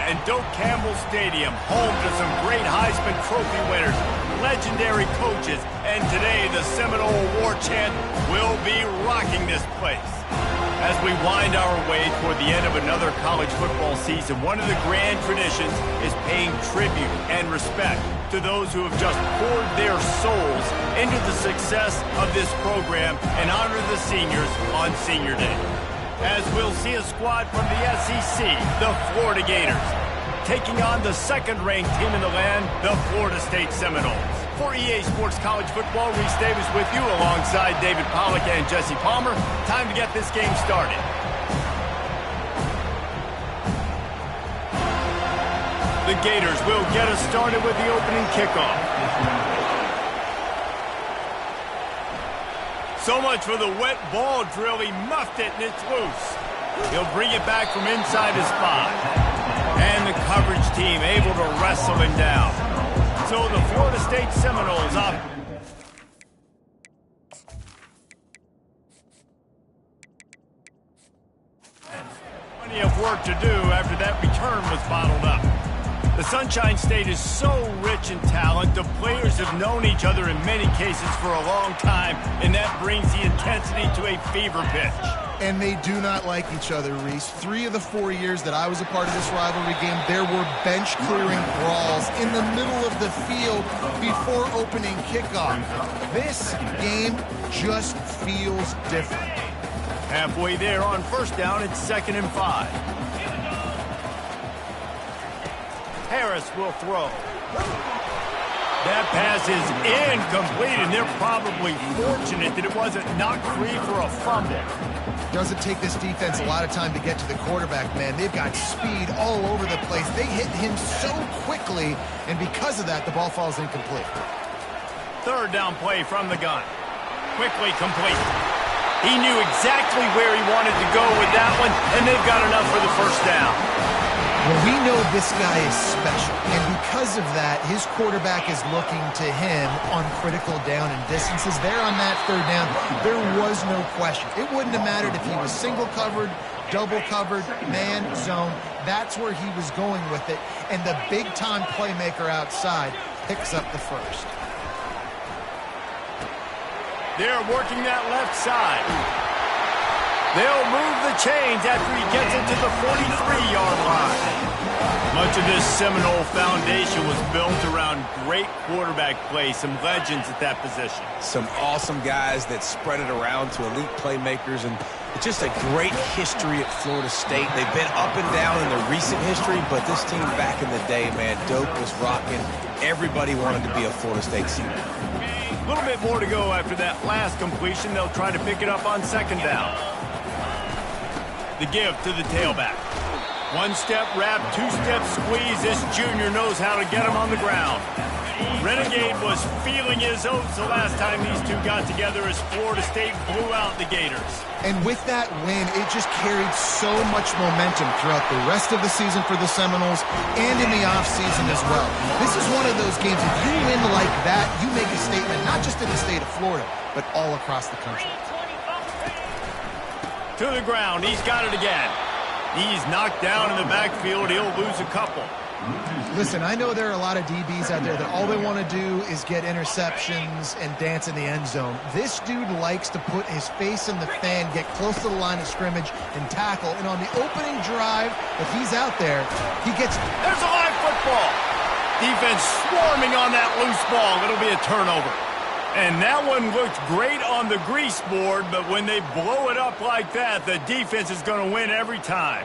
And Doak Campbell Stadium, home to some great Heisman Trophy winners, legendary coaches, and today the Seminole War Chant will be rocking this place. As we wind our way toward the end of another college football season, one of the grand traditions is paying tribute and respect to those who have just poured their souls into the success of this program and honor the seniors on Senior Day. As we'll see a squad from the SEC, the Florida Gators, taking on the second-ranked team in the land, the Florida State Seminoles. For EA Sports College Football, Reese Davis with you alongside David Pollack and Jesse Palmer. Time to get this game started. The Gators will get us started with the opening kickoff. So much for the wet ball drill. He muffed it and it's loose. He'll bring it back from inside his spot. And the coverage team able to wrestle him down. So the Florida State Seminoles up. Plenty of work to do after that return was bottled up. The Sunshine State is so rich in talent. The players have known each other in many cases for a long time, and that brings the intensity to a fever pitch. And they do not like each other, Reese. 3 of the 4 years that I was a part of this rivalry game, there were bench-clearing brawls in the middle of the field before opening kickoff. This game just feels different. Halfway there on first down, it's 2nd and 5. Harris will throw. That pass is incomplete, and they're probably fortunate that it wasn't knocked free for a fumble. Doesn't take this defense a lot of time to get to the quarterback, man. They've got speed all over the place. They hit him so quickly, and because of that, the ball falls incomplete. 3rd down play from the gun. Quickly complete. He knew exactly where he wanted to go with that one, and they've got enough for the first down. Well, we know this guy is special, and because of that, his quarterback is looking to him on critical down and distances. There on that 3rd down, there was no question. It wouldn't have mattered if he was single covered, double covered, man, zone. That's where he was going with it, and the big-time playmaker outside picks up the first. They're working that left side. They'll move the chains after he gets it to the 43-yard line. Much of this Seminole foundation was built around great quarterback play, some legends at that position. Some awesome guys that spread it around to elite playmakers, and it's just a great history at Florida State. They've been up and down in their recent history, but this team back in the day, man, Doak was rocking. Everybody wanted to be a Florida State senior. A little bit more to go after that last completion. They'll try to pick it up on 2nd down. The give to the tailback. 1-step wrap, 2-step squeeze. This junior knows how to get him on the ground. Renegade was feeling his oats the last time these two got together as Florida State blew out the Gators. And with that win, it just carried so much momentum throughout the rest of the season for the Seminoles and in the offseason as well. This is one of those games, if you win like that, you make a statement not just in the state of Florida, but all across the country. To the ground, he's got it again. He's knocked down in the backfield. He'll lose a couple. Listen, I know there are a lot of DBs out there that all they want to do is get interceptions and dance in the end zone. This dude likes to put his face in the fan, get close to the line of scrimmage, and tackle. And on the opening drive, if he's out there, he gets... There's a live football. Defense swarming on that loose ball. It'll be a turnover. And that one looked great on the grease board, but when they blow it up like that, the defense is going to win every time.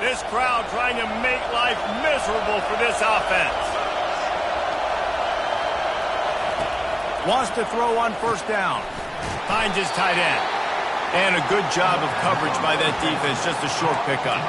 This crowd trying to make life miserable for this offense. Wants to throw on 1st down. Finds his tight end. And a good job of coverage by that defense, just a short pickup.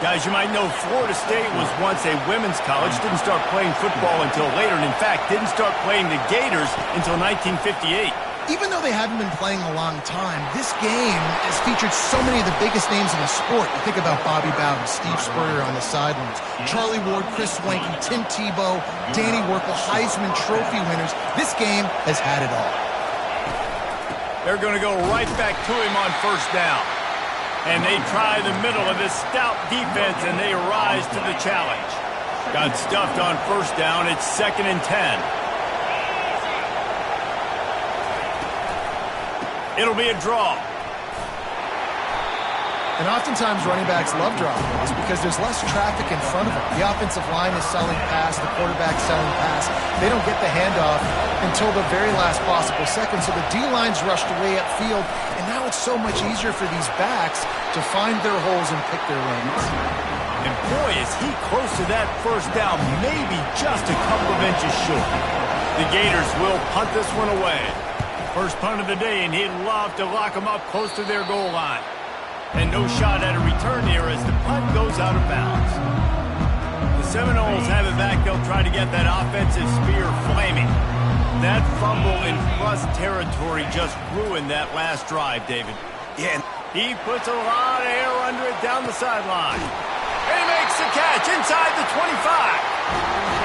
Guys, you might know Florida State was once a women's college, didn't start playing football until later, and in fact, didn't start playing the Gators until 1958. Even though they haven't been playing a long time, this game has featured so many of the biggest names in the sport. You think about Bobby Bowden, Steve Spurrier on the sidelines, Charlie Ward, Chris Swanky, Tim Tebow, Danny Werkle, Heisman Trophy winners. This game has had it all. They're going to go right back to him on first down. And they try the middle of this stout defense, and they rise to the challenge. Got stuffed on first down. It's 2nd and 10. It'll be a draw. And oftentimes running backs love draw plays because there's less traffic in front of them. The offensive line is selling pass, the quarterback's selling pass. They don't get the handoff until the very last possible second, so the D-line's rushed away upfield, and now it's so much easier for these backs to find their holes and pick their lanes. And boy, is he close to that first down, maybe just a couple of inches short. The Gators will punt this one away. First punt of the day, and he'd love to lock them up close to their goal line. And no shot at a return here as the punt goes out of bounds. The Seminoles have it back. They'll try to get that offensive spear flaming. That fumble in plus territory just ruined that last drive, David. Yeah. He puts a lot of air under it down the sideline. And he makes the catch inside the 25.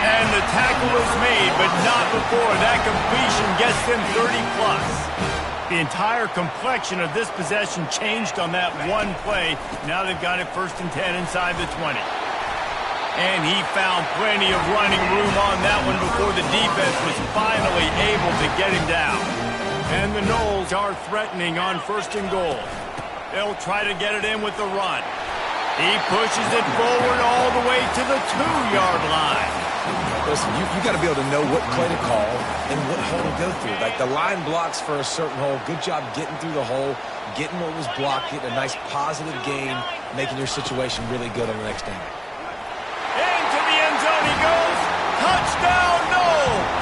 And the tackle is made, but not before that completion gets them 30-plus. The entire complexion of this possession changed on that one play. Now they've got it 1st and 10 inside the 20. And he found plenty of running room on that one before the defense was finally able to get him down. And the Noles are threatening on 1st and goal. They'll try to get it in with the run. He pushes it forward all the way to the 2-yard line. Listen, you got to be able to know what play to call and what hole to go through. Like the line blocks for a certain hole. Good job getting through the hole, getting what was blocked, getting a nice positive gain, making your situation really good on the next down. Into the end zone he goes. Touchdown, Noles!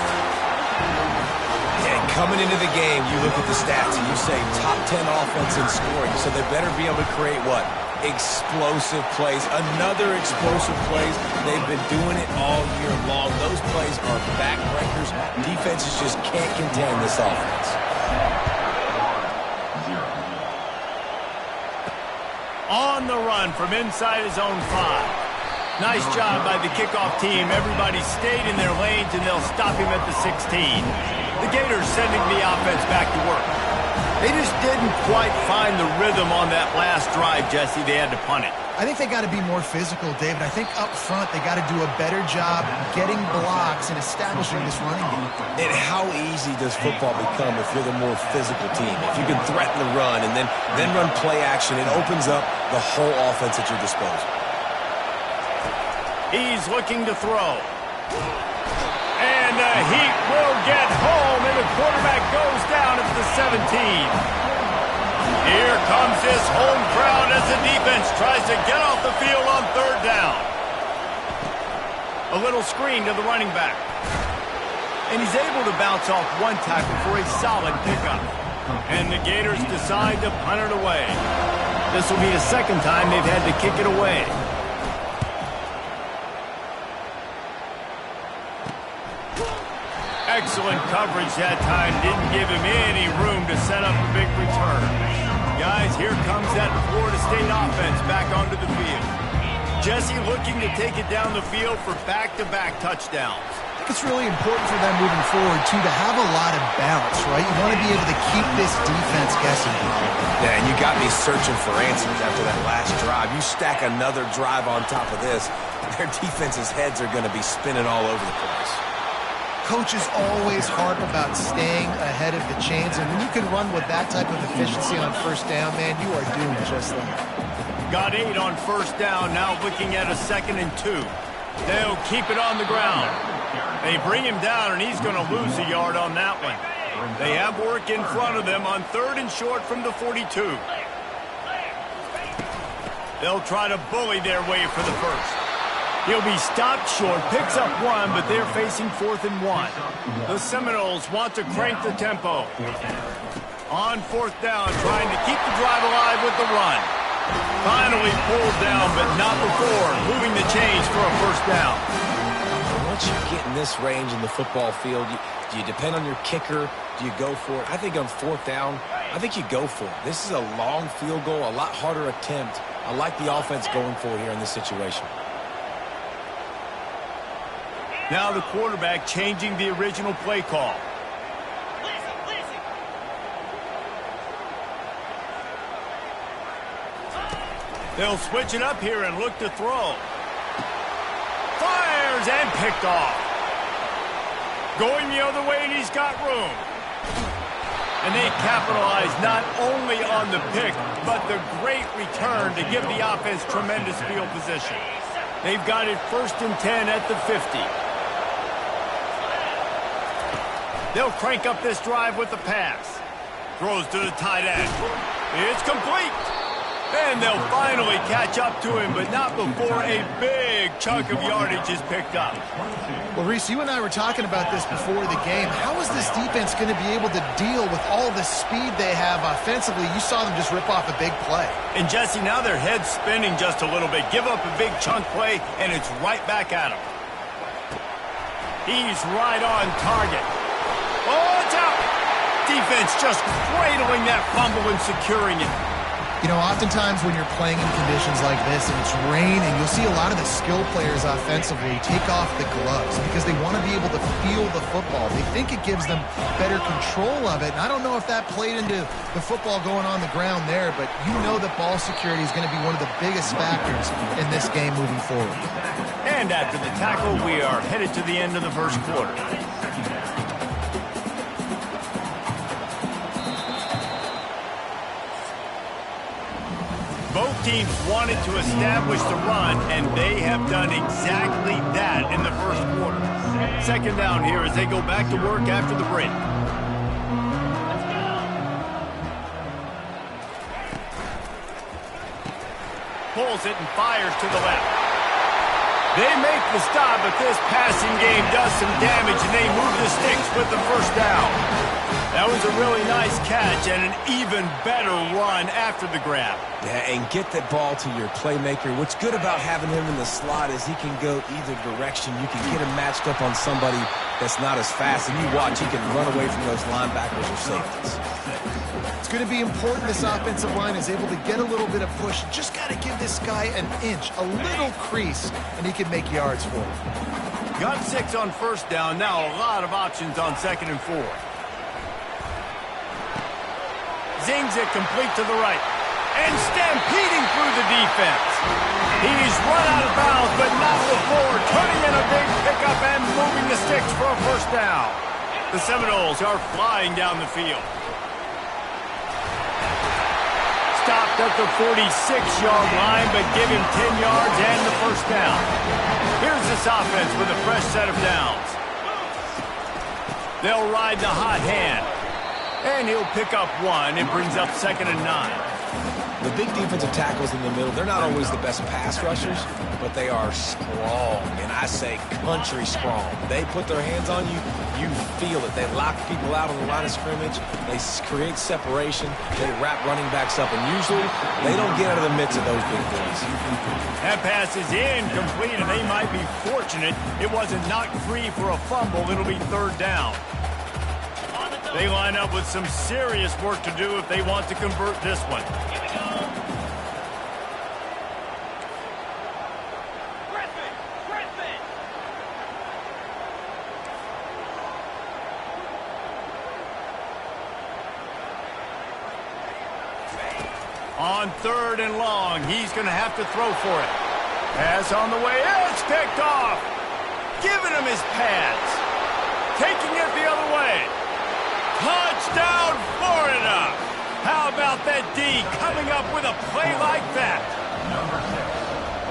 And coming into the game, you look at the stats and you say top 10 offense in scoring. So they better be able to create what? Explosive plays. Another explosive plays. They've been doing it all year long. Those plays are backbreakers. Defenses just can't contend this offense. On the run from inside his own 5. Nice job by the kickoff team. Everybody stayed in their lanes, and they'll stop him at the 16. The Gators sending the offense back to work. They just didn't quite find the rhythm on that last drive, Jesse. They had to punt it. I think they got to be more physical, David. I think up front they got to do a better job getting blocks and establishing this running game. And how easy does football become if you're the more physical team? If you can threaten the run and then run play action, it opens up the whole offense at your disposal. He's looking to throw. And the heat will get home, and the quarterback goes down at the 17. Here comes this home crowd as the defense tries to get off the field on 3rd down. A little screen to the running back. And he's able to bounce off one tackle for a solid pickup. And the Gators decide to punt it away. This will be the 2nd time they've had to kick it away. Excellent coverage that time. Didn't give him any room to set up a big return. Guys, here comes that Florida State offense back onto the field. Jesse looking to take it down the field for back-to-back touchdowns. I think it's really important for them moving forward, too, to have a lot of balance, right? You want to be able to keep this defense guessing. Yeah, and you got me searching for answers after that last drive. You stack another drive on top of this, their defense's heads are going to be spinning all over the place. Coaches always harp about staying ahead of the chains, and when you can run with that type of efficiency on 1st down, man, you are doing just that. Got 8 on 1st down, now looking at a 2nd and 2. They'll keep it on the ground. They bring him down, and he's going to lose a yard on that one. They have work in front of them on 3rd and short from the 42. They'll try to bully their way for the 1st. He'll be stopped short, picks up 1, but they're facing 4th and 1. The Seminoles want to crank the tempo. On 4th down, trying to keep the drive alive with the run. Finally pulled down, but not before moving the chains for a 1st down. Once you get in this range in the football field, do you depend on your kicker Do you go for it? I think on 4th down, I think you go for it. This is a long field goal, a lot harder attempt. I like the offense going for it here in this situation. Now the quarterback changing the original play call. They'll switch it up here and look to throw. Fires and picked off. Going the other way, and he's got room. And they capitalize not only on the pick, but the great return to give the offense tremendous field position. They've got it 1st and 10 at the 50. They'll crank up this drive with the pass. Throws to the tight end. It's complete. And they'll finally catch up to him, but not before a big chunk of yardage is picked up. Well, Reese, you and I were talking about this before the game. How is this defense going to be able to deal with all the speed they have offensively? You saw them just rip off a big play. And, Jesse, now their head's spinning just a little bit. Give up a big chunk play, and it's right back at him. He's right on target. Oh, it's out! Defense just cradling that fumble and securing it. You know, oftentimes when you're playing in conditions like this and it's raining, you'll see a lot of the skill players offensively take off the gloves because they want to be able to feel the football. They think it gives them better control of it. And I don't know if that played into the football going on the ground there, but you know that ball security is going to be one of the biggest factors in this game moving forward. And after the tackle, we are headed to the end of the first quarter. Both teams wanted to establish the run, and they have done exactly that in the first quarter. 2nd down here as they go back to work after the break. Pulls it and fires to the left. They make the stop, but this passing game does some damage, and they move the sticks with the 1st down. That was a really nice catch and an even better run after the grab. Yeah, and get that ball to your playmaker. What's good about having him in the slot is he can go either direction. You can get him matched up on somebody that's not as fast, and you watch, he can run away from those linebackers or safeties. It's going to be important this offensive line is able to get a little bit of push. Just got to give this guy an inch, a little crease, and he can make yards for him. Got 6 on 1st down. Now a lot of options on 2nd and 4. Zings it complete to the right. And stampeding through the defense. He's run out of bounds, but not before. Turning in a big pickup and moving the sticks for a 1st down. The Seminoles are flying down the field. Stopped at the 46-yard line, but give him 10 yards and the 1st down. Here's this offense with a fresh set of downs. They'll ride the hot hand. And he'll pick up 1 and brings up 2nd and 9. The big defensive tackles in the middle, they're not always the best pass rushers, but they are strong, and I say country strong. They put their hands on you, you feel it. They lock people out on the line of scrimmage. They create separation. They wrap running backs up, and usually they don't get out of the midst of those big boys. That pass is incomplete, and they might be fortunate it wasn't knocked free for a fumble. It'll be 3rd down. They line up with some serious work to do if they want to convert this one. Here we go. Griffin. On 3rd and long, he's going to have to throw for it. Pass on the way. It's picked off. Giving him his pads. Taking it the other way. Touchdown, Florida! How about that D coming up with a play like that?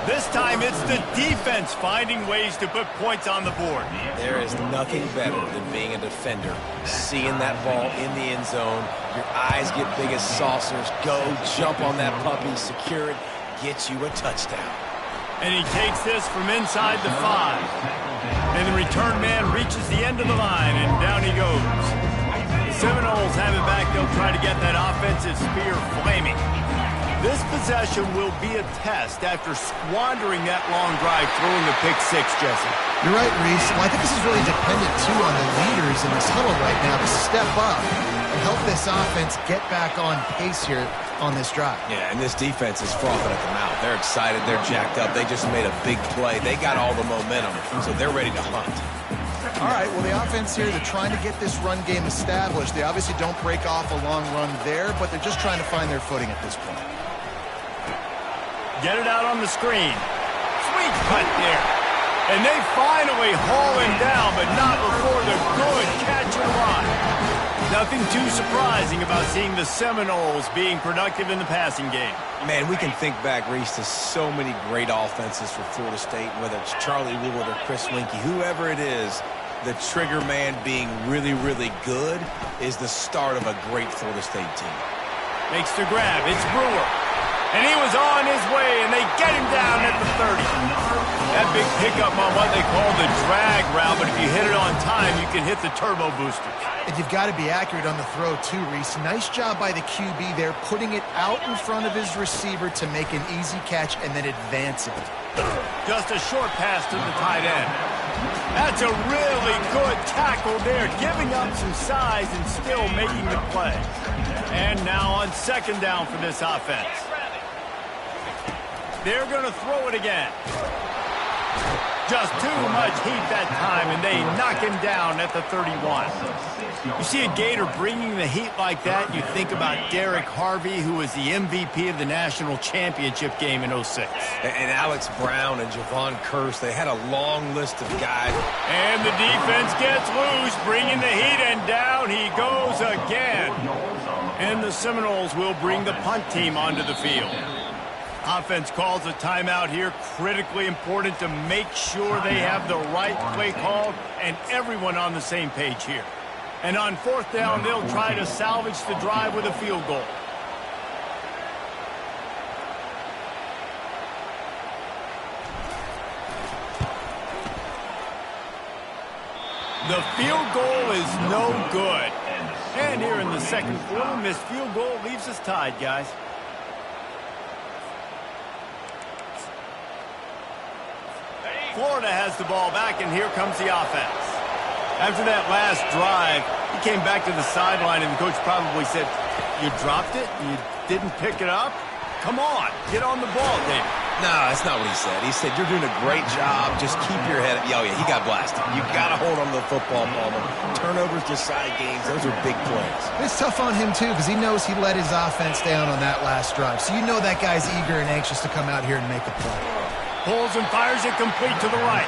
This time it's the defense finding ways to put points on the board. There is nothing better than being a defender. Seeing that ball in the end zone, your eyes get big as saucers. Go, jump on that puppy, secure it, get you a touchdown. And he takes this from inside the 5. And the return man reaches the end of the line, and down he goes. Seminoles have it back. They'll try to get that offensive spear flaming. This possession will be a test after squandering that long drive, throwing a pick six, Jesse. You're right, Reese. Well, I think this is really dependent, too, on the leaders in this huddle right now to step up and help this offense get back on pace here on this drive. Yeah, and this defense is frothing at the mouth. They're excited. They're jacked up. They just made a big play. They got all the momentum, so they're ready to hunt. All right, well, the offense here, they're trying to get this run game established. They obviously don't break off a long run there, but they're just trying to find their footing at this point. Get it out on the screen. Sweet cut there. And they finally haul him down, but not before the good catch and run. Nothing too surprising about seeing the Seminoles being productive in the passing game. Man, we can think back, Reese, to so many great offenses for Florida State, whether it's Charlie Wood or Chris Winkie, whoever it is, the trigger man being really, really good is the start of a great Florida State team. Makes the grab. It's Brewer. And he was on his way, and they get him down at the 30. That big pickup on what they call the drag route, but if you hit it on time, you can hit the turbo boosters. And you've got to be accurate on the throw, too, Reese. Nice job by the QB there, putting it out in front of his receiver to make an easy catch and then advance it. Just a short pass to the tight end. That's a really good tackle there, giving up some size and still making the play. And now on second down for this offense. They're going to throw it again. Just too much heat that time, and they knock him down at the 31. You see a Gator bringing the heat like that, you think about Derek Harvey, who was the MVP of the national championship game in 06. And Alex Brown and Javon Curse, they had a long list of guys. And the defense gets loose, bringing the heat, and down he goes again. And the Seminoles will bring the punt team onto the field. Offense calls a timeout here. Critically important to make sure they have the right play called and everyone on the same page here. And on fourth down, they'll try to salvage the drive with a field goal. The field goal is no good. And here in the second quarter, missed field goal leaves us tied, guys. Florida has the ball back, and here comes the offense. After that last drive, he came back to the sideline, and the coach probably said, "You dropped it? You didn't pick it up? Come on, get on the ball, David." No, that's not what he said. He said, "You're doing a great job. Just keep your head up." Oh, yeah, he got blasted. You got to hold on to the football, Palmer. Turnovers decide games. Those are big plays. It's tough on him, too, because he knows he let his offense down on that last drive. So you know that guy's eager and anxious to come out here and make a play. Pulls and fires it complete to the right.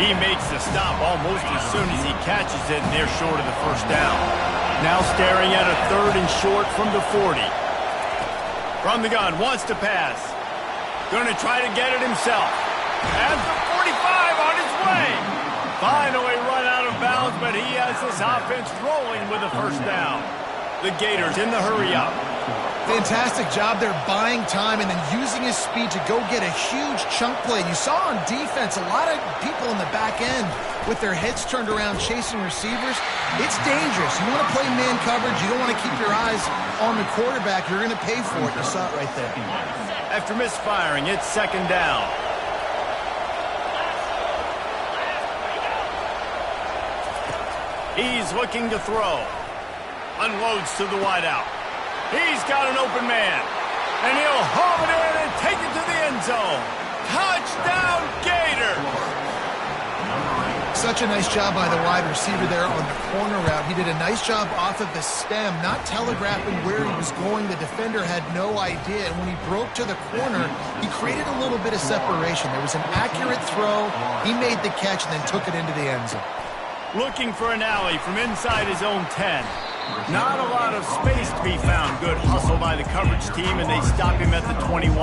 He makes the stop almost as soon as he catches it, and they're short of the first down. Now staring at a third and short from the 40. From the gun, wants to pass. Going to try to get it himself. At the 45 on his way. Finally run out of bounds, but he has this offense rolling with a first down. The Gators in the hurry-up. Fantastic job there buying time and then using his speed to go get a huge chunk play. And you saw on defense a lot of people in the back end with their heads turned around chasing receivers. It's dangerous. You want to play man coverage. You don't want to keep your eyes on the quarterback. You're going to pay for it. You saw it right there. After misfiring, it's second down. He's looking to throw. Unloads to the wideout. He's got an open man. And he'll haul it in and take it to the end zone. Touchdown, Gators! Such a nice job by the wide receiver there on the corner route. He did a nice job off of the stem, not telegraphing where he was going. The defender had no idea. And when he broke to the corner, he created a little bit of separation. There was an accurate throw. He made the catch and then took it into the end zone. Looking for an alley from inside his own 10. Not a lot of space to be found. Good hustle by the coverage team, and they stop him at the 21.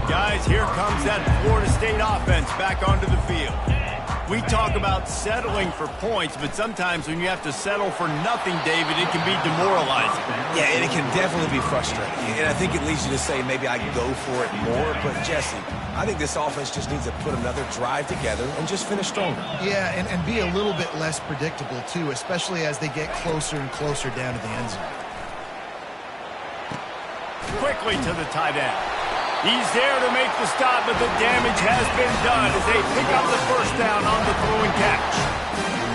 Guys, here comes that Florida State offense back onto the field. We talk about settling for points, but sometimes when you have to settle for nothing, David, it can be demoralizing. Yeah, and it can definitely be frustrating. And I think it leads you to say maybe I can go for it more. But, Jesse, I think this offense just needs to put another drive together and just finish stronger. Yeah, and be a little bit less predictable, too, especially as they get closer and closer down to the end zone. quickly to the tight end. He's there to make the stop, but the damage has been done as they pick up the first down on the throw and catch.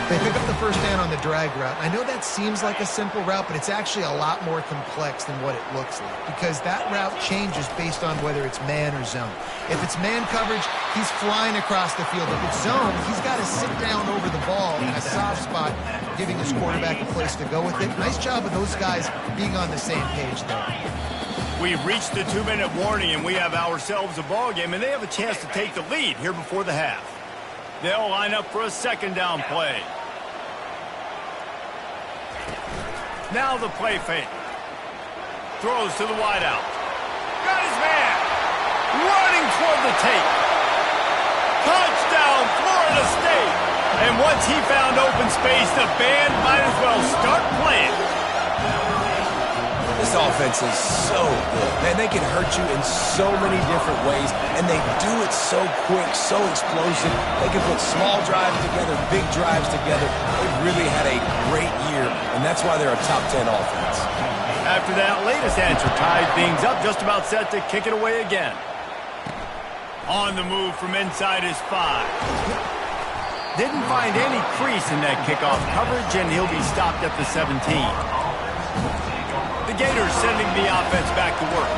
They pick up the first down on the drag route. I know that seems like a simple route, but it's actually a lot more complex than what it looks like because that route changes based on whether it's man or zone. If it's man coverage, he's flying across the field. If it's zone, he's got to sit down over the ball in a soft spot, giving his quarterback a place to go with it. Nice job of those guys being on the same page there. We've reached the 2-minute warning, and we have ourselves a ball game, and they have a chance to take the lead here before the half. They'll line up for a second down play. Now the play fake. Throws to the wideout. Got his man. Running toward the tape. Touchdown, Florida State. And once he found open space, the band might as well start playing. This offense is so good. Man, they can hurt you in so many different ways, and they do it so quick, so explosive. They can put small drives together, big drives together. They've really had a great year, and that's why they're a top 10 offense. After that latest answer tied things up, just about set to kick it away again. On the move from inside his 5. Didn't find any crease in that kickoff coverage, and he'll be stopped at the 17. The Gators sending the offense back to work.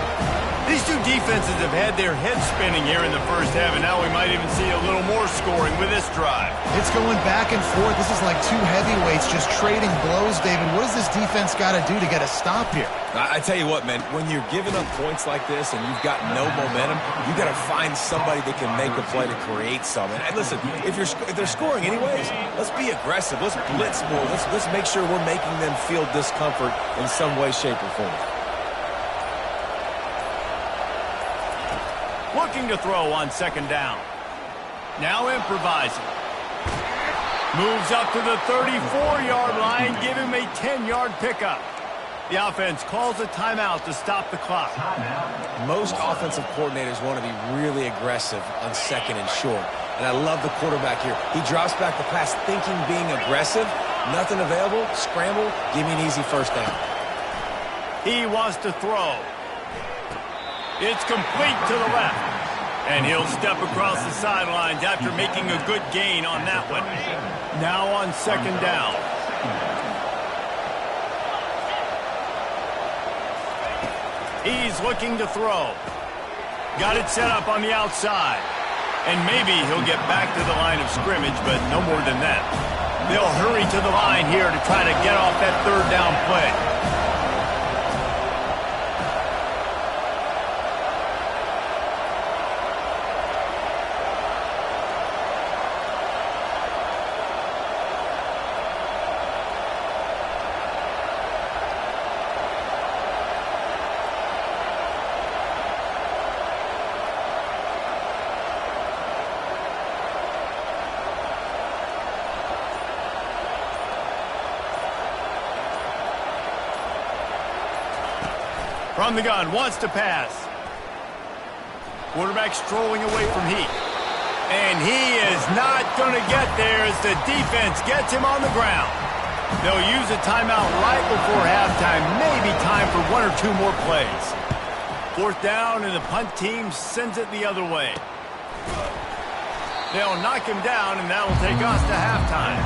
These two defenses have had their heads spinning here in the first half, and now we might even see a little more scoring with this drive. It's going back and forth. This is like two heavyweights just trading blows, David. What does this defense got to do to get a stop here? I tell you what, man, when you're giving up points like this and you've got no momentum, you got to find somebody that can make a play to create something. And listen, if they're scoring anyways, let's be aggressive. Let's blitz more. Let's make sure we're making them feel discomfort in some way, shape, or form. Looking to throw on second down. Now improvising. Moves up to the 34-yard line, give him a 10-yard pickup. The offense calls a timeout to stop the clock. Most offensive coordinators want to be really aggressive on second and short. And I love the quarterback here. He drops back the pass thinking being aggressive. Nothing available. Scramble. Give me an easy first down. He wants to throw. It's complete to the left. And he'll step across the sidelines after making a good gain on that one. Now on second down. He's looking to throw. Got it set up on the outside. And maybe he'll get back to the line of scrimmage, but no more than that. They'll hurry to the line here to try to get off that third down play. From the gun, wants to pass. Quarterback strolling away from heat. And he is not going to get there as the defense gets him on the ground. They'll use a timeout right before halftime. Maybe time for one or two more plays. Fourth down, and the punt team sends it the other way. They'll knock him down, and that'll take us to halftime.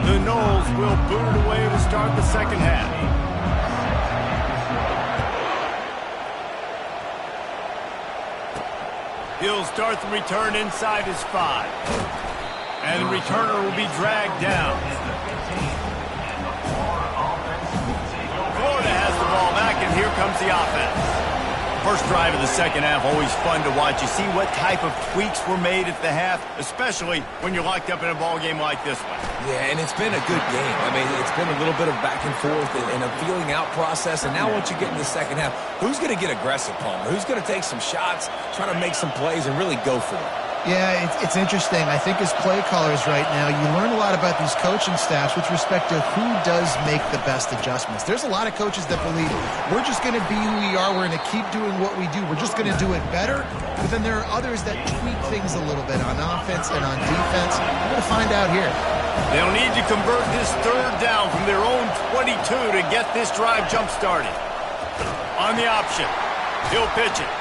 The Noles will boot it away to start the second half. He'll start the return inside his 5. And the returner will be dragged down. Florida has the ball back, and here comes the offense. First drive of the second half, always fun to watch. You see what type of tweaks were made at the half, especially when you're locked up in a ball game like this one. Yeah, and it's been a good game. I mean, it's been a little bit of back and forth and a feeling out process. And now once you get in the second half, who's going to get aggressive, Palmer? Who's going to take some shots, try to make some plays, and really go for it? Yeah, it's interesting. I think as play callers right now, you learn a lot about these coaching staffs with respect to who does make the best adjustments. There's a lot of coaches that believe we're just going to be who we are. We're going to keep doing what we do. We're just going to do it better. But then there are others that tweak things a little bit on offense and on defense. We're going to find out here. They'll need to convert this third down from their own 22 to get this drive jump-started. On the option, he'll pitch it.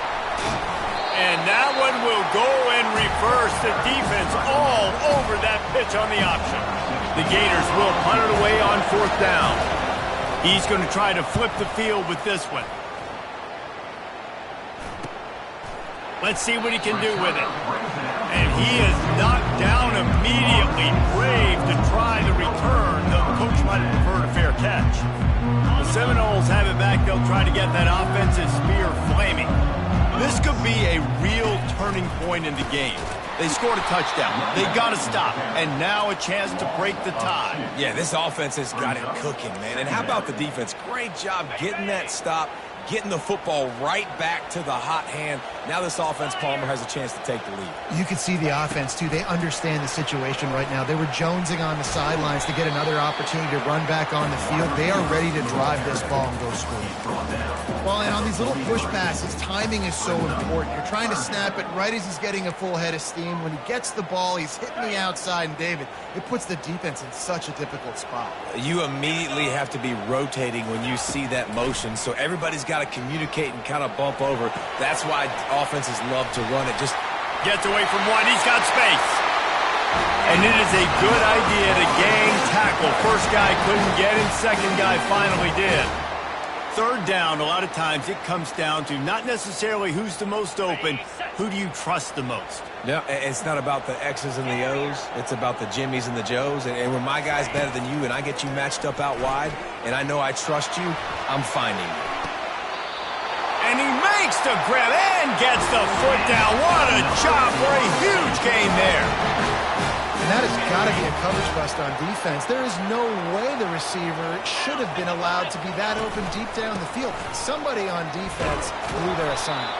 And that one will go and reverse. The defense all over that pitch on the option. The Gators will punt it away on fourth down. He's going to try to flip the field with this one. Let's see what he can do with it. And he is knocked down immediately. Brave to try the return, though the coach might have preferred a fair catch. The Seminoles have it back. They'll try to get that offensive spear flaming. This could be a real turning point in the game. They scored a touchdown. They got to stop. And now a chance to break the tie. Yeah, this offense has got it cooking, man. And how about the defense? Great job getting that stop, getting the football right back to the hot hand. Now this offense, Palmer, has a chance to take the lead. You can see the offense, too. They understand the situation right now. They were jonesing on the sidelines to get another opportunity to run back on the field. They are ready to drive this ball and go score. Well, and on these little push passes, timing is so important. You're trying to snap it right as he's getting a full head of steam. When he gets the ball, he's hitting the outside, and David, it puts the defense in such a difficult spot. You immediately have to be rotating when you see that motion, so everybody's got to communicate and kind of bump over. That's why offenses love to run it. Just gets away from one. He's got space. And it is a good idea to gang tackle. First guy couldn't get him. Second guy finally did. Third down, a lot of times it comes down to not necessarily who's the most open, who do you trust the most? No, it's not about the X's and the O's. It's about the Jimmies and the Joes. And when my guy's better than you and I get you matched up out wide, and I know I trust you, I'm finding you. And he makes the grab and gets the foot down. What a job for a huge gain there. And that has got to be a coverage bust on defense. There is no way the receiver should have been allowed to be that open deep down the field. Somebody on defense blew their assignment.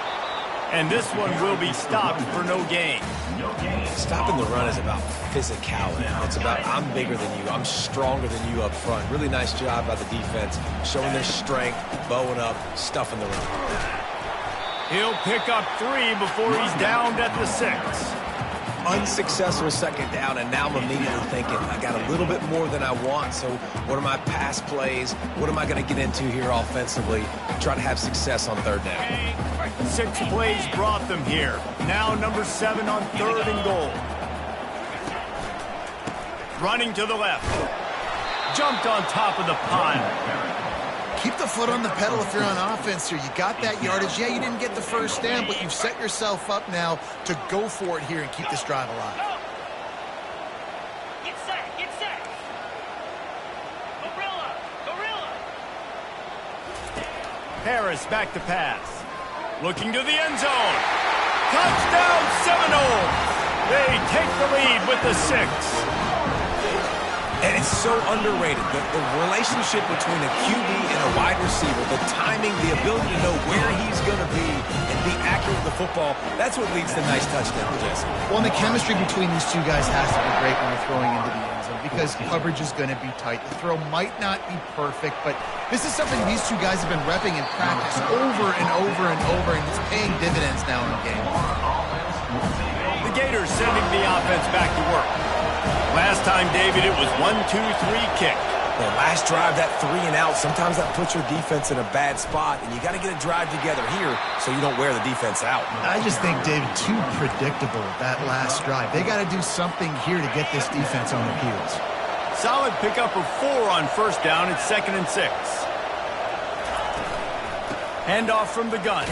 And this one will be stopped for no gain. Stopping the run is about physicality. It's about I'm bigger than you. I'm stronger than you up front. Really nice job by the defense, showing their strength, bowing up, stuffing the run. He'll pick up 3 before he's downed at the 6. Unsuccessful second down, and now I'm immediately thinking, I got a little bit more than I want, so what are my pass plays? What am I going to get into here offensively? Try to have success on third down. 6 plays brought them here. Now number 7 on 3rd and goal. Running to the left. Jumped on top of the pile. Keep the foot on the pedal if you're on offense here. You got that yardage. Yeah, you didn't get the first down, but you've set yourself up now to go for it here and keep this drive alive. Get set, get set. Gorilla, gorilla. Harris back to pass. Looking to the end zone. Touchdown Seminoles. They take the lead with the 6. And it's so underrated. The relationship between a QB and a wide receiver, the timing, the ability to know where he's going to be and be accurate with the football, that's what leads to nice touchdowns, Jesse. Well, and the chemistry between these two guys has to be great when they're throwing into the end zone because coverage is going to be tight. The throw might not be perfect, but this is something these two guys have been repping in practice over and over and over, and it's paying dividends now in the game. The Gators sending the offense back to work. Last time, David, it was 1-2-3 kick. The last drive, that 3 and out, sometimes that puts your defense in a bad spot, and you got to get a drive together here so you don't wear the defense out. I just think, David, too predictable that last drive. They got to do something here to get this defense on their heels. Solid pickup of 4 on first down. It's 2nd and 6. Handoff from the gun.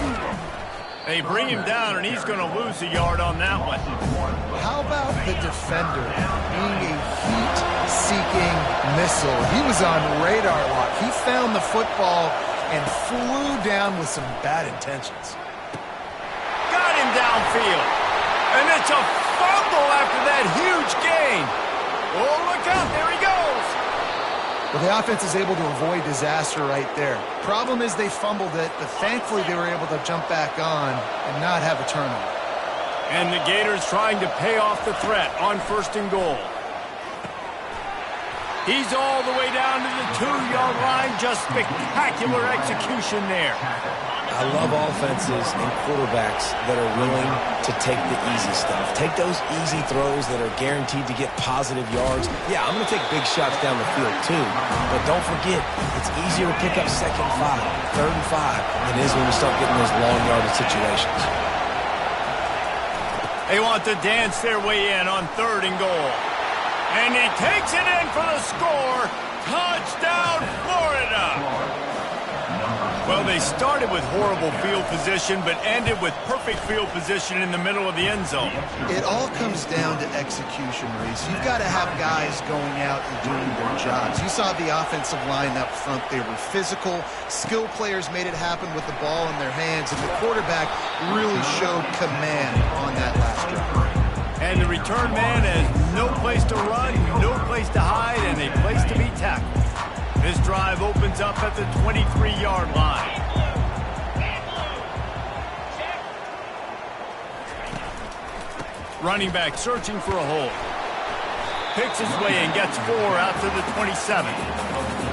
They bring him down, and he's going to lose a yard on that one. How about the defender being a heat-seeking missile? He was on radar lock. He found the football and flew down with some bad intentions. Got him downfield. And it's a fumble after that huge gain. Oh, look out. There he goes. Well, the offense is able to avoid disaster right there. Problem is they fumbled it, but thankfully they were able to jump back on and not have a turnover. And the Gators trying to pay off the threat on 1st and goal. He's all the way down to the 2-yard line. Just spectacular execution there. I love offenses and quarterbacks that are willing to take the easy stuff. Take those easy throws that are guaranteed to get positive yards. Yeah, I'm going to take big shots down the field too. But don't forget, it's easier to pick up 2nd and 5, 3rd and 5 than it is when we start getting those long yardage situations. They want to dance their way in on 3rd and goal. And he takes it in for the score. Touchdown, Florida! Well, they started with horrible field position, but ended with perfect field position in the middle of the end zone. It all comes down to execution, Reese. You've got to have guys going out and doing their jobs. You saw the offensive line up front. They were physical. Skill players made it happen with the ball in their hands, and the quarterback really showed command on that last drive. And the return man has no place to run, no place to hide, and a place to be tackled. This drive opens up at the 23-yard line. Running back searching for a hole. Picks his way and gets 4 out to the 27.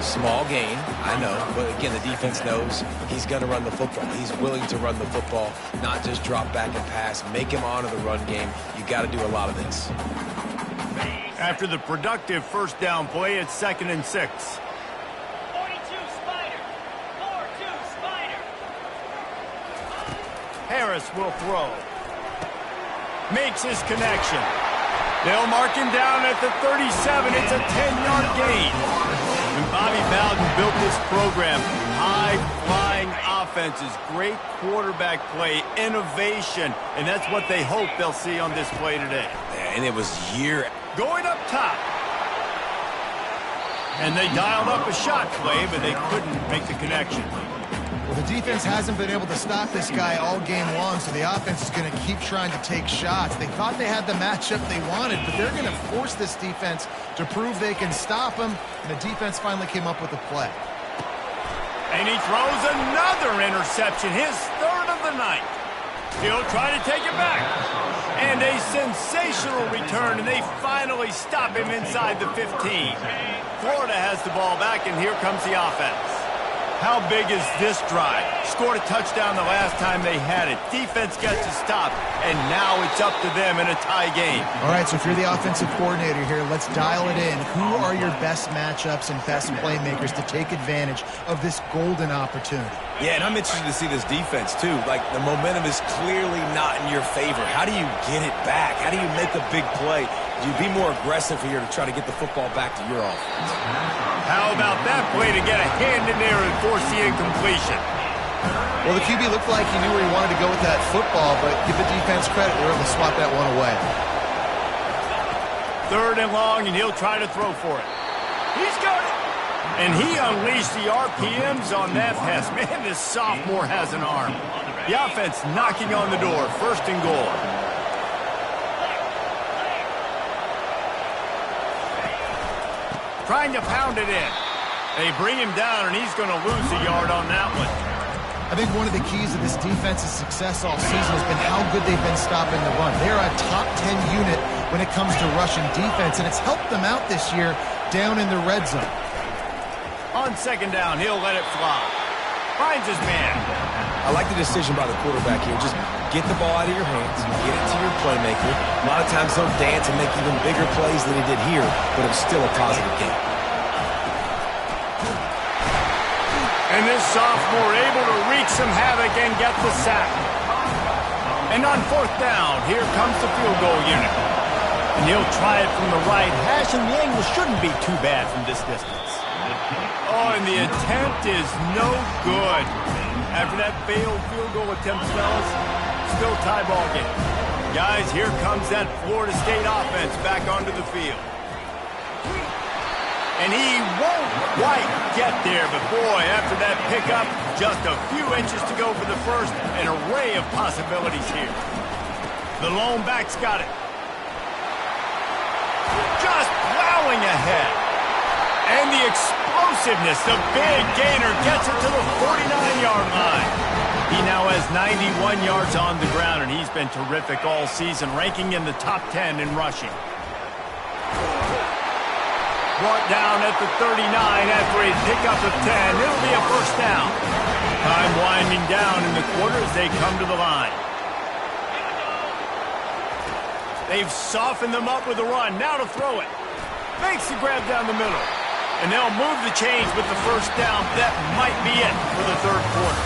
Small gain, I know, but again, the defense knows he's going to run the football. He's willing to run the football, not just drop back and pass, make him honor the run game. You got to do a lot of this. After the productive first down play, it's 2nd and 6. 42 Spider. 4-2 Spider. Harris will throw. Makes his connection. They'll mark him down at the 37. It's a 10-yard gain. When Bobby Bowden built this program, high-flying offenses, great quarterback play, innovation, and that's what they hope they'll see on display today. Yeah, and it was Going up top. And they dialed up a shot play, but they couldn't make the connection. Well, the defense hasn't been able to stop this guy all game long, so the offense is going to keep trying to take shots. They thought they had the matchup they wanted, but they're going to force this defense to prove they can stop him, and the defense finally came up with a play. And he throws another interception, his 3rd of the night. He'll try to take it back. And a sensational return, and they finally stop him inside the 15. Florida has the ball back, and here comes the offense. How big is this drive? Scored a touchdown the last time they had it. Defense gets a stop, and now it's up to them in a tie game. All right, so if you're the offensive coordinator here, let's dial it in. Who are your best matchups and best playmakers to take advantage of this golden opportunity? Yeah, and I'm interested to see this defense, too. Like, the momentum is clearly not in your favor. How do you get it back? How do you make a big play? Do you be more aggressive here to try to get the football back to your offense? How about that play to get a hand in there and force the incompletion? Well, the QB looked like he knew where he wanted to go with that football, but give the defense credit. They were able to swat that one away. 3rd and long, and he'll try to throw for it. He's got it. And he unleashed the RPMs on that pass. Man, this sophomore has an arm. The offense knocking on the door. 1st and goal. Trying to pound it in. They bring him down, and he's going to lose a yard on that one. I think one of the keys of this defense's success all season has been how good they've been stopping the run. They're a top 10 unit when it comes to rushing defense, and it's helped them out this year down in the red zone. On 2nd down, he'll let it fly. Finds his man. I like the decision by the quarterback here. Just get the ball out of your hands, get it to your playmaker. A lot of times they'll dance and make even bigger plays than he did here, but it was still a positive game. And this sophomore able to wreak some havoc and get the sack. And on 4th down, here comes the field goal unit. And he'll try it from the right hash, and the angle shouldn't be too bad from this distance. Oh, and the attempt is no good. After that failed field goal attempt, fellas, still tie ball game. Guys, here comes that Florida State offense back onto the field. And he won't quite get there, but boy, after that pickup, just a few inches to go for the first, an array of possibilities here. The lone back's got it. Just plowing ahead. And the explosiveness, the big gainer gets it to the 49-yard line. He now has 91 yards on the ground, and he's been terrific all season, ranking in the top 10 in rushing. Brought down at the 39 after a pickup of 10. It'll be a first down. Time winding down in the quarter as they come to the line. They've softened them up with a run. Now to throw it. Makes the grab down the middle. And they'll move the chains with the first down. That might be it for the third quarter.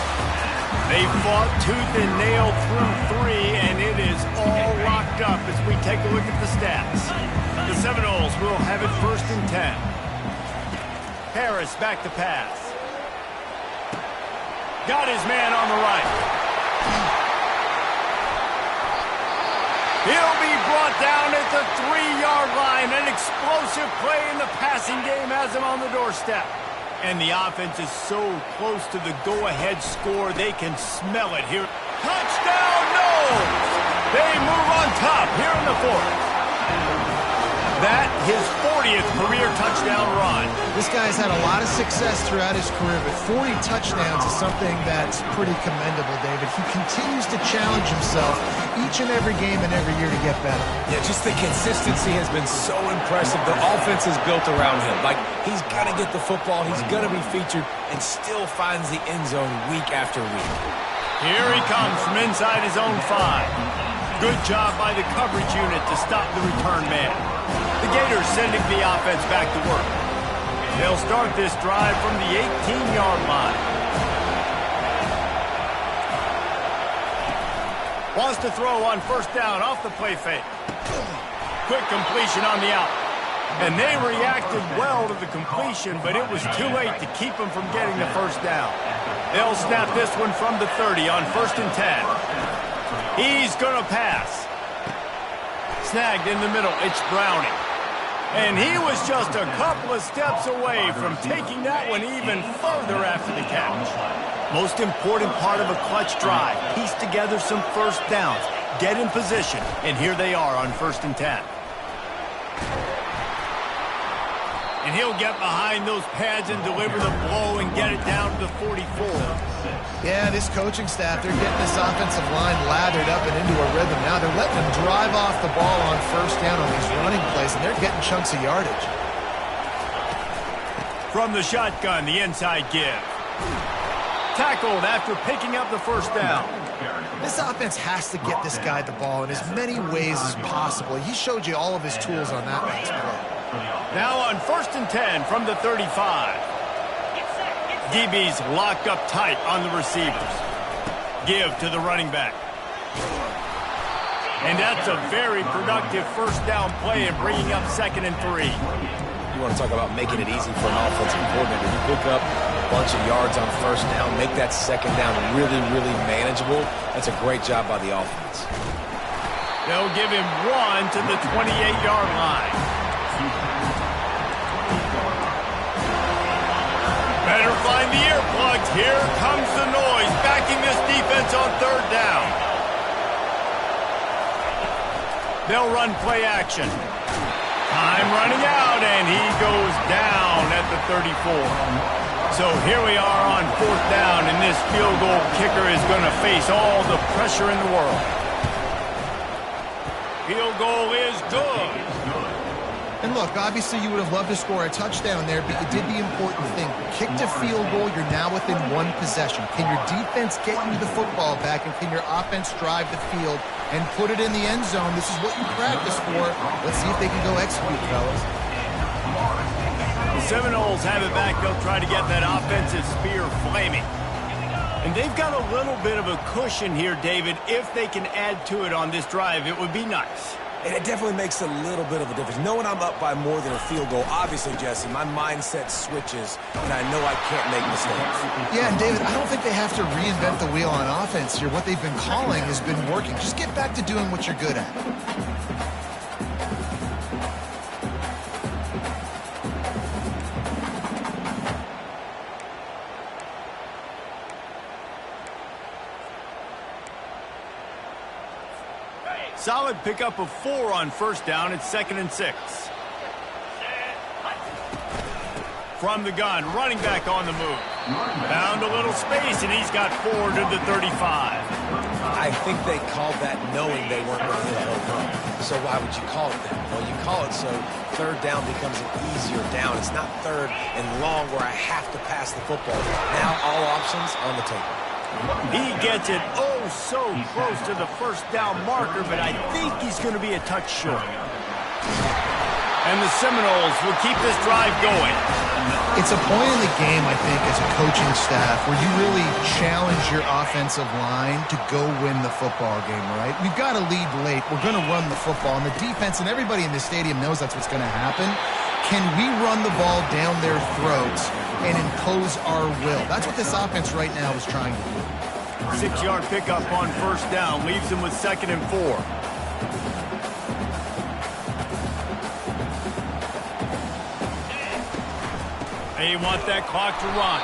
They fought tooth and nail through 3, and it is all locked up as we take a look at the stats. The Seminoles will have it first and 10. Harris back to pass. Got his man on the right. He'll be brought down at the 3-yard line. An explosive play in the passing game has him on the doorstep. And the offense is so close to the go-ahead score, they can smell it here. Touchdown, Noles! They move on top here in the fourth. That, his 40th career touchdown run. This guy's had a lot of success throughout his career, but 40 touchdowns is something that's pretty commendable, David. He continues to challenge himself each and every game and every year to get better. Yeah, just the consistency has been so impressive. The offense is built around him. Like, he's got to get the football, he's going to be featured, and still finds the end zone week after week. Here he comes from inside his own 5. Good job by the coverage unit to stop the return man. The Gators sending the offense back to work. They'll start this drive from the 18-yard line. Wants to throw on first down off the play fake. Quick completion on the out. And they reacted well to the completion, but it was too late to keep them from getting the first down. They'll snap this one from the 30 on first and 10. He's going to pass. Snagged in the middle, it's Browning. And he was just a couple of steps away from taking that one even further after the catch. Most important part of a clutch drive, piece together some first downs, get in position, and here they are on first and 10. And he'll get behind those pads and deliver the blow and get it down to the 44. Yeah, this coaching staff, they're getting this offensive line lathered up and into a rhythm. Now they're letting them drive off the ball on first down on these running plays, and they're getting chunks of yardage. From the shotgun, the inside give. Tackled after picking up the first down. This offense has to get this guy the ball in as many ways as possible. He showed you all of his tools on that last play. Now on first and 10 from the 35. DB's locked up tight on the receivers. Give to the running back. And that's a very productive first down play and bringing up second and 3. You want to talk about making it easy for an offensive coordinator. You pick up a bunch of yards on first down, make that second down really, really manageable. That's a great job by the offense. They'll give him 1 to the 28-yard line. Better find the earplugs. Here comes the noise, backing this defense on third down. They'll run play action. Time running out, and he goes down at the 34. So here we are on fourth down, and this field goal kicker is going to face all the pressure in the world. Field goal is good. And look, obviously you would have loved to score a touchdown there, but you did the important thing. Kicked a field goal, you're now within one possession. Can your defense get you the football back, and can your offense drive the field and put it in the end zone? This is what you practice for. Let's see if they can go execute, fellas. The Seminoles have it back. They'll try to get that offensive spear flaming. And they've got a little bit of a cushion here, David. If they can add to it on this drive, it would be nice. And it definitely makes a little bit of a difference. Knowing I'm up by more than a field goal, obviously, Jesse, my mindset switches, and I know I can't make mistakes. Yeah, and David, I don't think they have to reinvent the wheel on offense here. What they've been calling has been working. Just get back to doing what you're good at. Solid pickup of 4 on first down. It's second and 6. From the gun, running back on the move. Found a little space, and he's got 4 to the 35. I think they called that knowing they weren't going to hit a home run. So why would you call it that? Well, you call it so third down becomes an easier down. It's not third and long where I have to pass the football. Now all options on the table. He gets it oh so close to the first down marker, but I think he's going to be a touch short. And the Seminoles will keep this drive going. It's a point in the game, I think, as a coaching staff where you really challenge your offensive line to go win the football game, right? We've got to lead late. We're going to run the football. And the defense and everybody in the stadium knows that's what's going to happen. Can we run the ball down their throats and impose our will? That's what this offense right now is trying to do. 6-yard pickup on first down leaves them with 2nd and 4. They want that clock to run.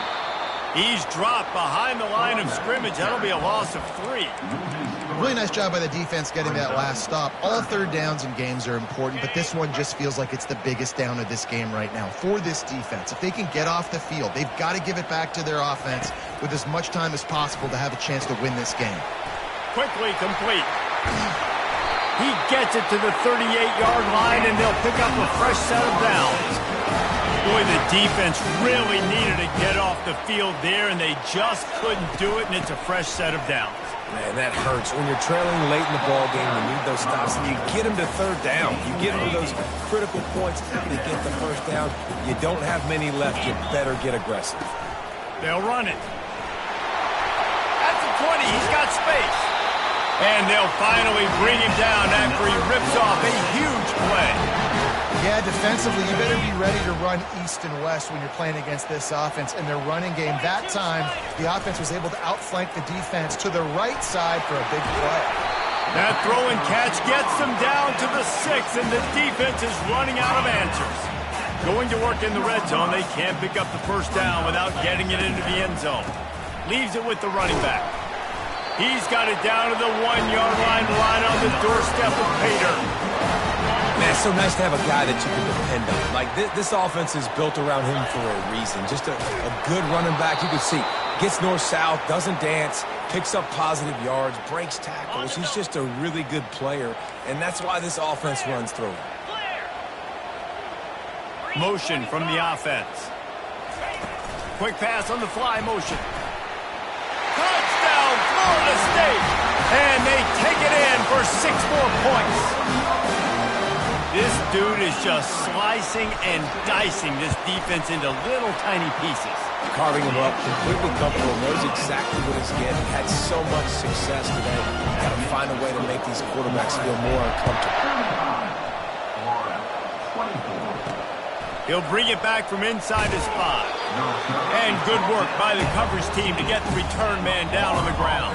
He's dropped behind the line of scrimmage. That'll be a loss of 3. Really nice job by the defense getting that last stop. All third downs in games are important, but this one just feels like it's the biggest down of this game right now for this defense. If they can get off the field, they've got to give it back to their offense with as much time as possible to have a chance to win this game. Quickly complete. He gets it to the 38-yard line, and they'll pick up a fresh set of downs. Boy, the defense really needed to get off the field there, and they just couldn't do it, and it's a fresh set of downs. Man, that hurts. When you're trailing late in the ball game, you need those stops, and you get them to third down. You get them to those critical points to get the first down. You don't have many left. You better get aggressive. They'll run it. At the 20, he's got space. And they'll finally bring him down after he rips off a huge play. Yeah, defensively, you better be ready to run east and west when you're playing against this offense. In their running game, that time, the offense was able to outflank the defense to the right side for a big play. That throw and catch gets them down to the 6, and the defense is running out of answers. Going to work in the red zone, they can't pick up the first down without getting it into the end zone. Leaves it with the running back. He's got it down to the 1-yard line, right on the doorstep of Pater. Man, it's so nice to have a guy that you can depend on. Like, this offense is built around him for a reason. Just a good running back. You can see, gets north-south, doesn't dance, picks up positive yards, breaks tackles. He's just a really good player, and that's why this offense runs through him. Motion from the offense. Quick pass on the fly motion. Touchdown, Florida State! And they take it in for 6 more points. This dude is just slicing and dicing this defense into little tiny pieces. Carving him up, completely comfortable, knows exactly what he's getting. Had so much success today. Got to find a way to make these quarterbacks feel more uncomfortable. He'll bring it back from inside his 5. And good work by the coverage team to get the return man down on the ground.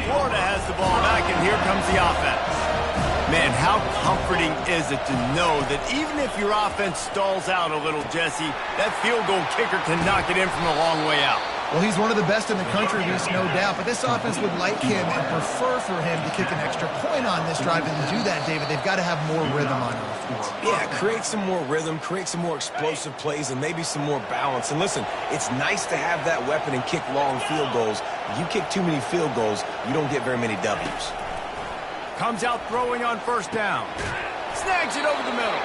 Florida has the ball back, and here comes the offense. Man, how comforting is it to know that even if your offense stalls out a little, Jesse, that field goal kicker can knock it in from a long way out. Well, he's one of the best in the country, there's no doubt. But this offense would like him and prefer for him to kick an extra point on this drive. And to do that, David, they've got to have more rhythm on offense. Yeah, create some more rhythm, create some more explosive plays, and maybe some more balance. And listen, it's nice to have that weapon and kick long field goals. You kick too many field goals, you don't get very many W's. Comes out throwing on first down. Snags it over the middle.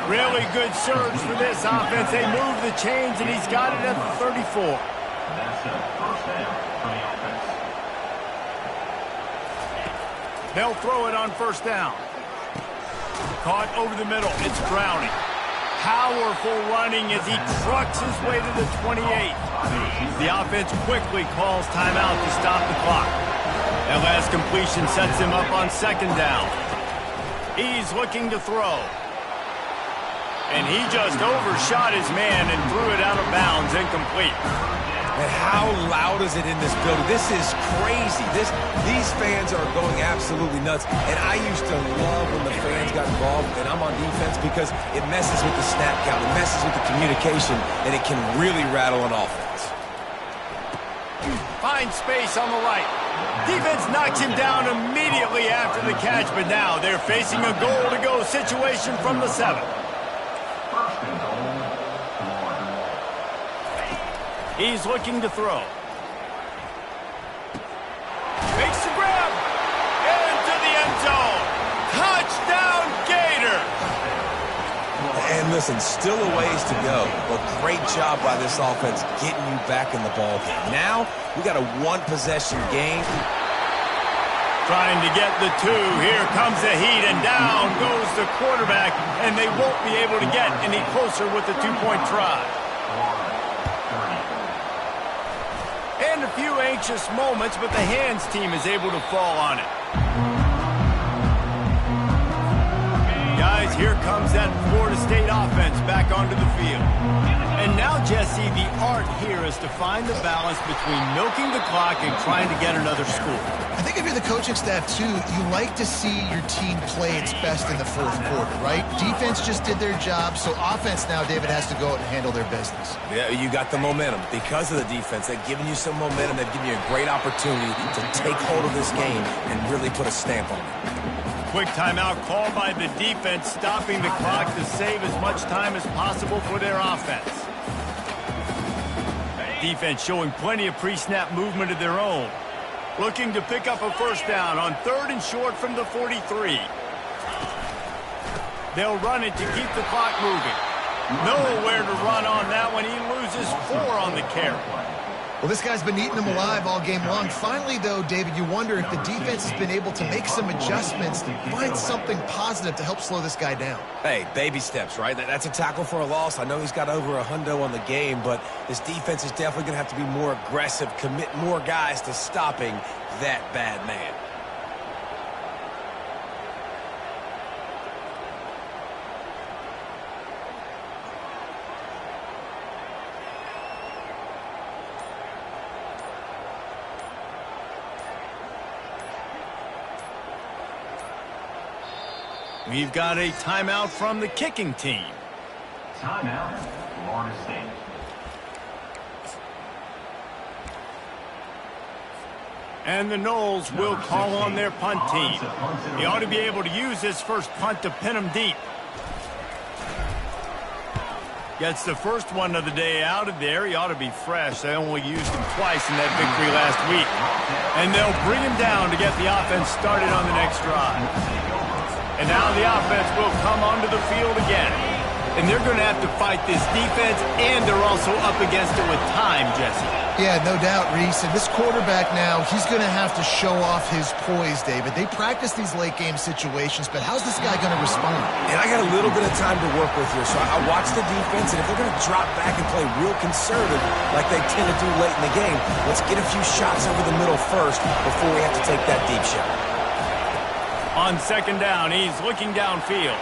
Really good surge for this offense. They move the chains, and he's got it at the 34. That's a first down for the offense. They'll throw it on first down. Caught over the middle. It's Browning. Powerful running as he trucks his way to the 28. The offense quickly calls timeout to stop the clock. That last completion sets him up on second down. He's looking to throw. And he just overshot his man and threw it out of bounds, incomplete. And how loud is it in this building? This is crazy. These fans are going absolutely nuts. And I used to love when the fans got involved, and I'm on defense because it messes with the snap count, it messes with the communication, and it can really rattle an offense. Finds space on the right. Defense knocks him down immediately after the catch, but now they're facing a goal-to-go situation from the 7. He's looking to throw. Makes the grab. Listen, still a ways to go, but great job by this offense getting you back in the ball game. Now, we got a one-possession game. Trying to get the two. Here comes the heat, and down goes the quarterback, and they won't be able to get any closer with the two-point try. And a few anxious moments, but the hands team is able to fall on it. Guys, here comes that Florida State offense back onto the field. And now, Jesse, the art here is to find the balance between milking the clock and trying to get another score. I think if you're the coaching staff, too, you like to see your team play its best in the fourth quarter, right? Defense just did their job, so offense now, David, has to go out and handle their business. Yeah, you got the momentum. Because of the defense, they've given you some momentum. They've given you a great opportunity to take hold of this game and really put a stamp on it. Quick timeout called by the defense, stopping the clock to save as much time as possible for their offense. Defense showing plenty of pre-snap movement of their own. Looking to pick up a first down on 3rd and short from the 43. They'll run it to keep the clock moving. Nowhere to run on that one. He loses 4 on the carry. Well, this guy's been eating them alive all game long. Finally, though, David, you wonder if the defense has been able to make some adjustments to find something positive to help slow this guy down. Hey, baby steps, right? That's a tackle for a loss. I know he's got over $100 on the game, but this defense is definitely going to have to be more aggressive, commit more guys to stopping that bad man. We've got a timeout from the kicking team. Timeout, Florida State. And the Noles will call on their punt team. He ought to be able to use this first punt to pin them deep. Gets the first one of the day out of there. He ought to be fresh. They only used him twice in that victory last week. And they'll bring him down to get the offense started on the next drive. And now the offense will come onto the field again. And they're going to have to fight this defense, and they're also up against it with time, Jesse. Yeah, no doubt, Reese. And this quarterback now, he's going to have to show off his poise, David. They practice these late-game situations, but how's this guy going to respond? And I got a little bit of time to work with here, so I watch the defense, and if they're going to drop back and play real conservative like they tend to do late in the game, let's get a few shots over the middle first before we have to take that deep shot. On 2nd down, he's looking downfield.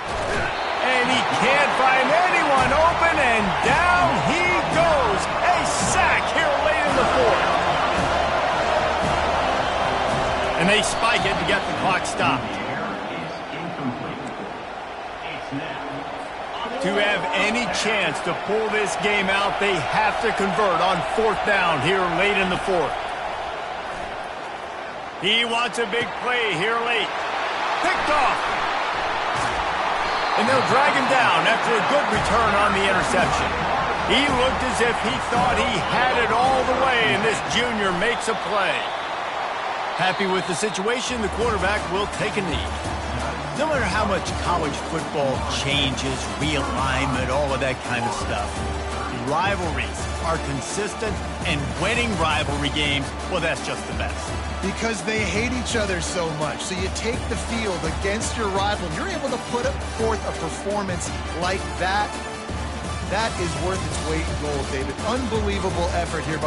And he can't find anyone open, and down he goes. A sack here late in the 4th. And they spike it to get the clock stopped. To have any chance to pull this game out, they have to convert on 4th down here late in the 4th. He wants a big play here late. Picked off. And they'll drag him down after a good return on the interception. He looked as if he thought he had it all the way, and this junior makes a play. Happy with the situation, the quarterback will take a knee. No matter how much college football changes, realignment, all of that kind of stuff, rivalries are consistent, and winning rivalry games, well, that's just the best. Because they hate each other so much. So you take the field against your rival. You're able to put forth a performance like that. That is worth its weight in gold, David. Unbelievable effort here by